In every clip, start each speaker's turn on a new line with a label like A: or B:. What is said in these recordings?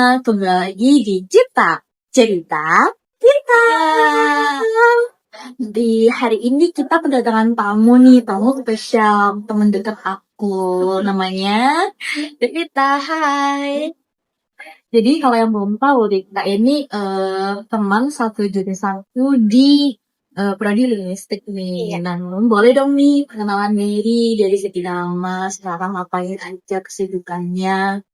A: kembali lagi di Cipta Cerita Kita. Di hari ini kita kedatangan tamu spesial, teman dekat aku, namanya Rita. Hai. Jadi kalau yang belum tahu, Rita ini teman satu jurusanku di prodi linguistik nih.
B: Iya.
A: Nah, boleh dong nih perkenalan diri dari segi nama, sekarang ngapain aja kesibukannya.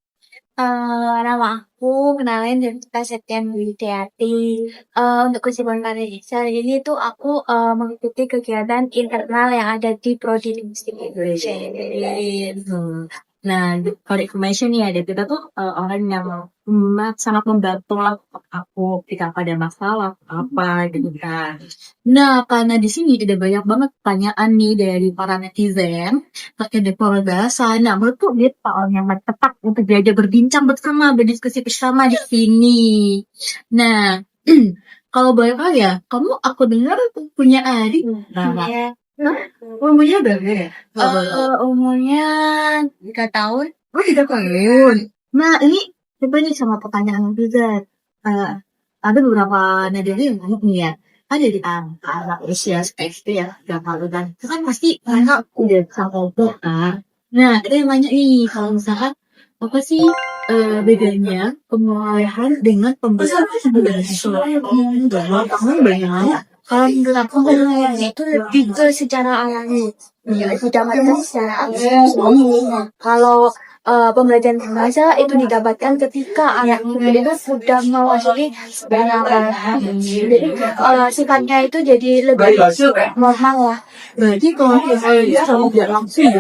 B: Nama aku kenalin Devita Septian Widiati. Untuk kesibukan hari ini tuh aku mengikuti kegiatan internal yang ada di Prodi Linguistik Indonesia.
A: Nah, for information nih ada kita tuh orang yang sangat membantu lah aku ketika ada masalah apa gitu kan. Nah, karena di sini ada banyak banget pertanyaan nih dari para netizen terkait dengan bahasa. Nah, menurutku dia orang yang tepat untuk diajak berbincang bersama, berdiskusi bersama di sini. Nah, kalau boleh tahu ya, aku dengar punya adik.
B: Iya.
A: Umurnya berapa ya?
B: Umurnya 3 tahun.
A: Oh, 3 tahun. Nah, ini coba nih sama pertanyaan juga. Ada beberapa netizen yang ngomong nih ya, ada di anak usia SD ya, 3 tahun kan. Itu kan pasti mereka udah bisa ngomong kan. Nah, ada yang nanya nih, kalau misalkan apa sih bedanya pengolahan dengan pembelajaran bahasa? Kamu banyak.
B: Kalau menurut aku pengolahannya itu lebih ke secara alami. Didapatkan secara alami. Kalau pembelajaran bahasa itu didapatkan ketika anak itu sudah menguasai sebenarnya. Jadi sifatnya itu jadi lebih normal lah.
A: Berarti kalau misalnya sama tidak langsung ya,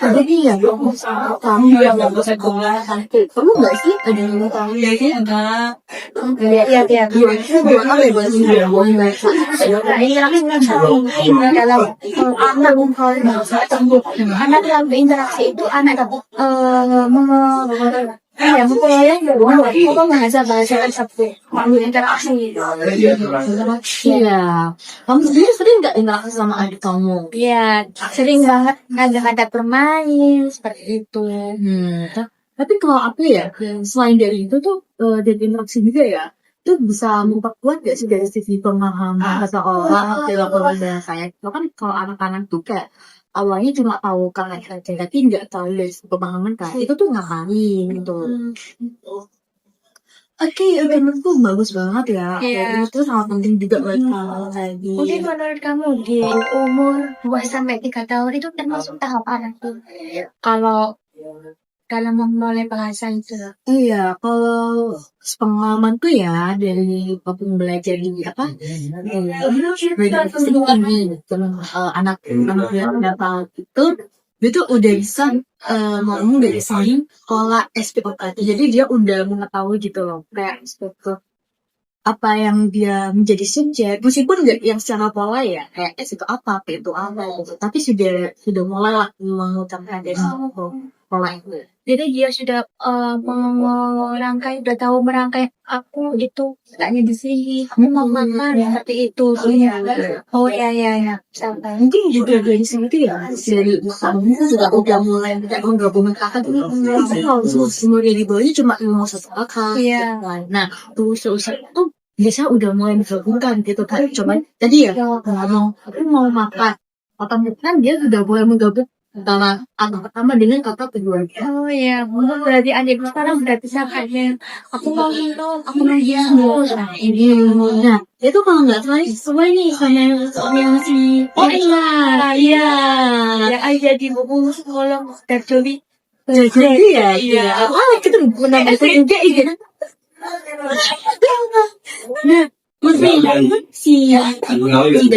A: jadi ya kamu yang nggak bisa sekolah kamu nggak sih ada yang tahu ya sih ada
B: Iya.
A: apa ya bahasa
B: dalam anak yang berinteraksi itu anak bahasa tersebut berinteraksi.
A: Iya, kamu sendiri sering nggak interaksi sama adik kamu?
B: Iya, sering banget ngajak-ngajak bermain seperti itu.
A: Tapi kalau aku ya, selain dari itu tuh dari interaksi juga ya, itu bisa memperkuat gak sih dari sisi pemahaman seseorang dalam bahasanya. Itu kan kalau anak-anak tuh kayak awalnya cuma tahu karena tapi nggak tahu dari sisi pemahaman kan, itu tuh ngapain gitu. Oke, menurutku bagus banget ya.
B: Iya.
A: Itu sangat penting juga buat kamu lagi.
B: Mungkin menurut kamu di umur 2-3 tahun itu termasuk tahap anak tuh. Kalau memulai bahasa itu.
A: Iya, kalau pengalamanku ya dari waktu belajar di ini anak yang itu udah bisa ngomong dari sini pola SPOK. Jadi dia udah mengetahui gitu loh kayak SPOK apa yang dia menjadi subjek, meskipun nggak yang secara pola ya kayak itu apa gitu, tapi sudah mulai lah mengucapkan dari pola itu.
B: Jadi dia sudah udah tahu merangkai aku gitu. Tanya di sini, aku mau makan seperti itu. Oh iya. Sampai.
A: Mungkin juga dari sini tuh ya dari kamu juga udah mulai menggabungkan kakak tuh semua di bawahnya cuma mau satu kakak.
B: Iya.
A: Nah tuh selesai tuh biasa udah mulai menggabungkan gitu kan. Coba tadi ya ngomong aku mau makan, kan dia sudah mulai menggabung antara anak pertama dengan kakak kedua.
B: Oh iya, berarti adik sekarang udah bisa kayak aku mau minum, aku mau minum.
A: Nah itu kalau nggak salah sesuai nih sama yang si
B: Iya. Yang ada di buku sekolah dan Joli.
A: jadi ya kita pernah baca juga ya. Nah si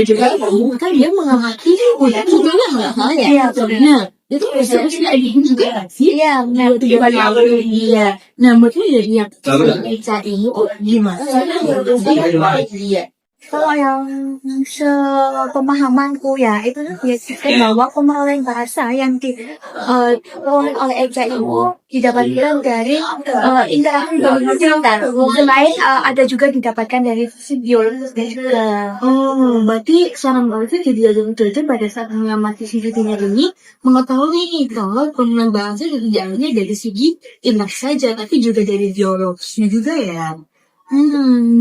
A: juga kan dia mengamati juga nggak salah ya. Nah itu bisa juga sih.
B: Iya,
A: Iya. Nah menurutnya dari yang ini gimana?
B: Kalau yang sepemahamanku ya, itu tuh biasanya bahwa pemahaman bahasa yang diperoleh oleh Eja itu didapatkan dari interaksi dengan selain ada juga didapatkan dari biologis juga.
A: Oh, berarti seorang bahasa jadi dosen pada saat mengamati sisi ini mengetahui kalau penggunaan bahasa tidak hanya dari segi interaksi saja, tapi juga dari biologisnya juga ya.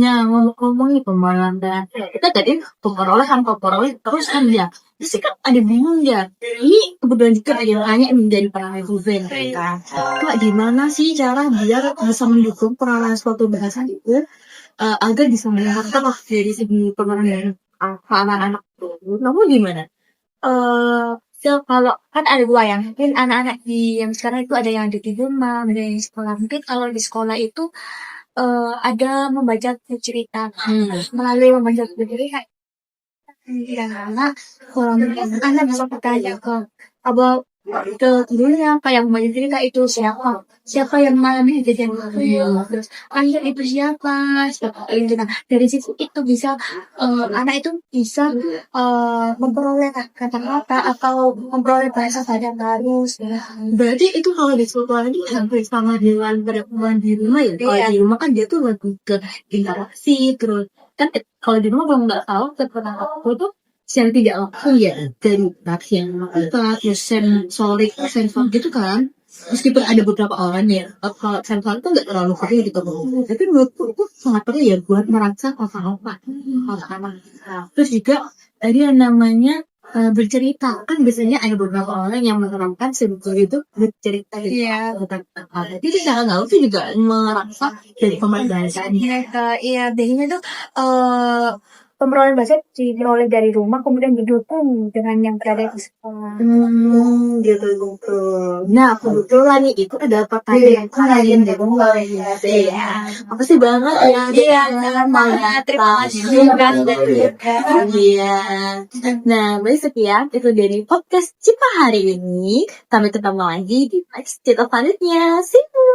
A: Ya ngomong-ngomong nih pemahaman bahasa. Kita tadi memperoleh terus kan ya. Terus kan ada bingung ya. Ini kebetulan juga ada yang nanya menjadi para netizen kan. Kak, gimana sih cara biar bisa mendukung pengenalan suatu bahasa itu agar bisa meningkatkan lah dari segi pengenalan anak-anak itu. Namun gimana?
B: Kalau kan ada dua ya, mungkin anak-anak yang sekarang itu ada yang di rumah, ada yang di sekolah. Mungkin kalau di sekolah itu ada membaca cerita. Melalui membaca cerita, anak anak bisa bertanya ke gurunya kayak membaca cerita itu siapa yang malam ini jadi terus ayah itu siapa seperti itu. Nah dari situ itu bisa anak itu bisa memperoleh kata-kata atau memperoleh bahasa baru.
A: Berarti itu kalau di sekolah ini hampir sama dengan perempuan di rumah ya. Kalau di rumah kan dia tuh lebih ke interaksi terus kan kalau di rumah kalau nggak tahu keterangan aku tuh secara tidak langsung ya dari reaksi yang kita terus sensor gitu kan. Meskipun ada beberapa orang ya, kalau sensor itu nggak terlalu perlu gitu. Tapi menurutku itu sangat perlu ya buat merangsang apa-apa. Terus juga ada yang namanya bercerita kan biasanya ada beberapa orang yang menerangkan sebuah itu bercerita tentang hal jadi secara nggak langsung juga merangsang dari pemain bahasanya.
B: Iya, biasanya tuh pemrolehan bahasa diperoleh dari rumah kemudian didukung dengan yang berada di sekolah.
A: Gitu. Nah, kebetulan nih itu ada pertanyaan lain dari mulai ya. Makasih banget ya.
B: Iya, terima kasih juga sudah diundang.
A: Iya. Nah, baik sekian itu dari podcast Cipa hari ini. Sampai ketemu lagi di next cerita selanjutnya. See you.